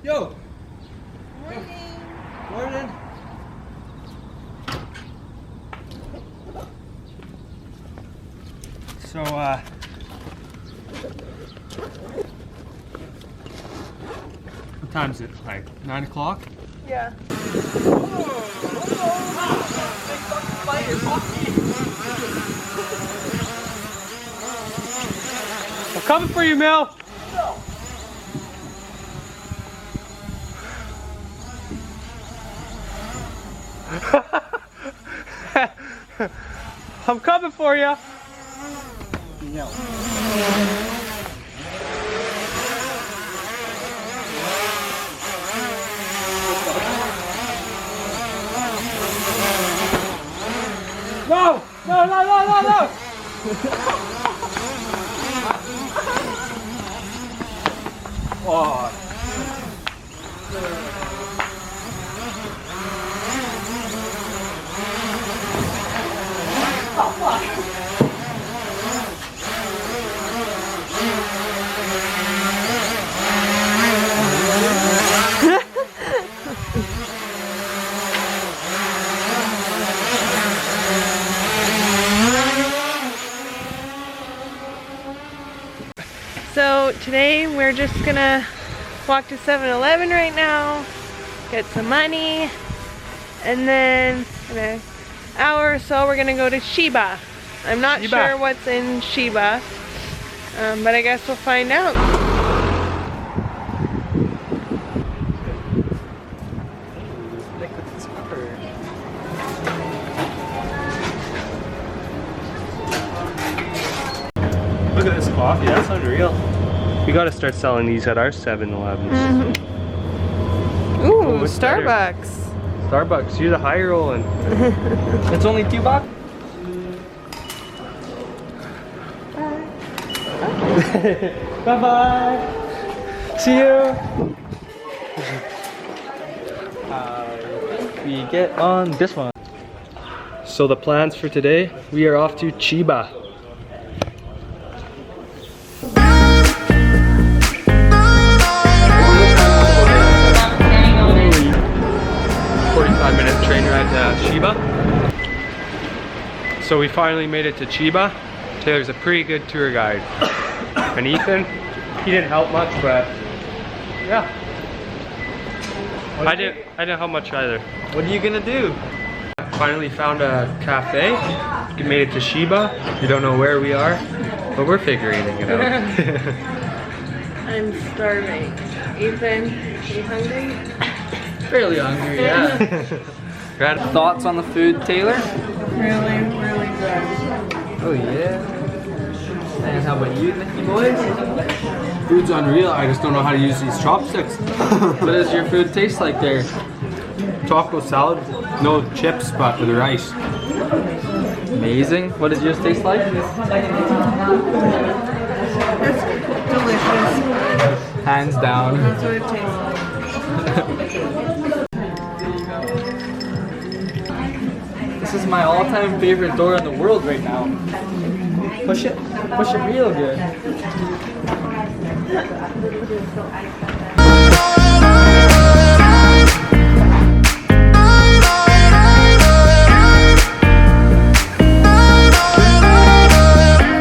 Yo. Morning. Morning. So, what time is it? Like 9 o'clock? Yeah. I'm coming for you, Mel. I'm coming for you. No. No! No! No! No! No! No! Oh. So today we're just gonna walk to 7-Eleven right now, get some money, and then in an hour or so we're gonna go to Chiba. I'm not sure what's in Chiba, but I guess we'll find out. Look at this coffee, that's unreal. We gotta start selling these at our 7-Elevens. Ooh, what's Starbucks. Starbucks, you're the high rolling. It's only $2. Bye bye. See you. We get on this one. So the plans for today, we are off to Chiba. 45-minute train ride to Chiba. So we finally made it to Chiba. Taylor's a pretty good tour guide. And Ethan, he didn't help much, but yeah. I didn't help much either. What are you gonna do? Finally found a cafe. We made it to Chiba. We don't know where we are, but we're figuring it out. I'm starving. Ethan, are you hungry? Fairly hungry, yeah. Thoughts on the food, Taylor? Really, really good. Oh yeah. And how about you, Nicky boys? Food's unreal. I just don't know how to use these chopsticks. What does your food taste like there? Taco salad, no chips, but with rice. Amazing. What does yours taste like? It's delicious. Hands down. That's what it tastes like. This is my all-time favorite door in the world right now. Push it real good.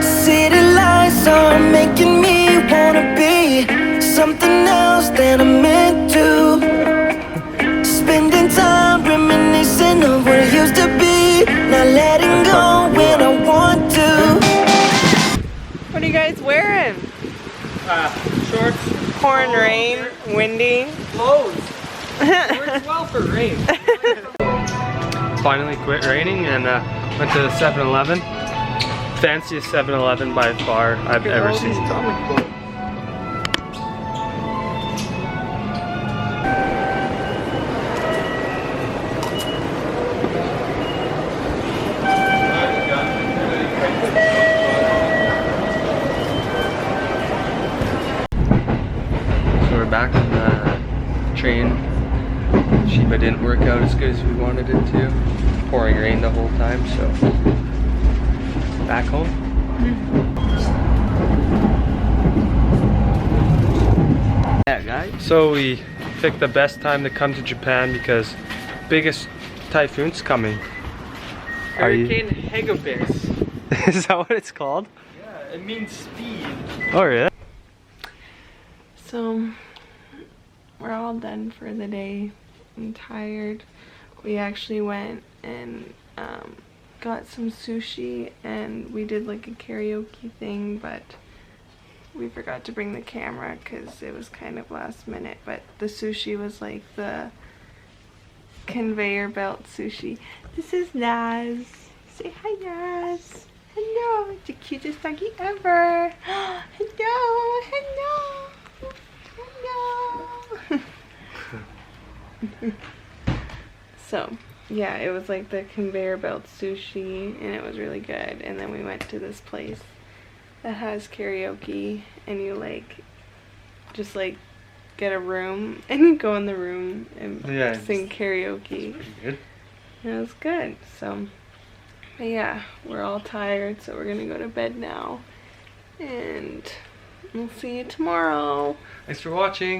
City lights are making me wanna be something else than I'm meant to. Spending time reminiscing of what it used to be, not letting go when I want to. What are you guys wearing? Shorts. Pouring rain, windy. Clothes. Works well for rain. Finally quit raining and went to 7-Eleven. Fanciest 7-Eleven by far I've ever seen. So we're back on the train. Chiba didn't work out as good as we wanted it to. Pouring rain the whole time, so back home. Yeah, guys. So we picked the best time to come to Japan because biggest typhoon's coming. Hurricane Hagibis. Is that what it's called? Yeah, it means speed. Oh yeah. So we're all done for the day. I'm tired. We actually went and got some sushi and we did like a karaoke thing, but we forgot to bring the camera because it was kind of last minute. But the sushi was like the conveyor belt sushi. This is Naz. Say hi, Naz. Hello, it's the cutest doggy ever. Hello, hello, hello. So yeah, it was like the conveyor belt sushi and it was really good. And then we went to this place that has karaoke and you like just like get a room and you go in the room and sing karaoke. Good. And it was good. So but yeah, we're all tired, so we're gonna go to bed now and we'll see you tomorrow. Thanks for watching.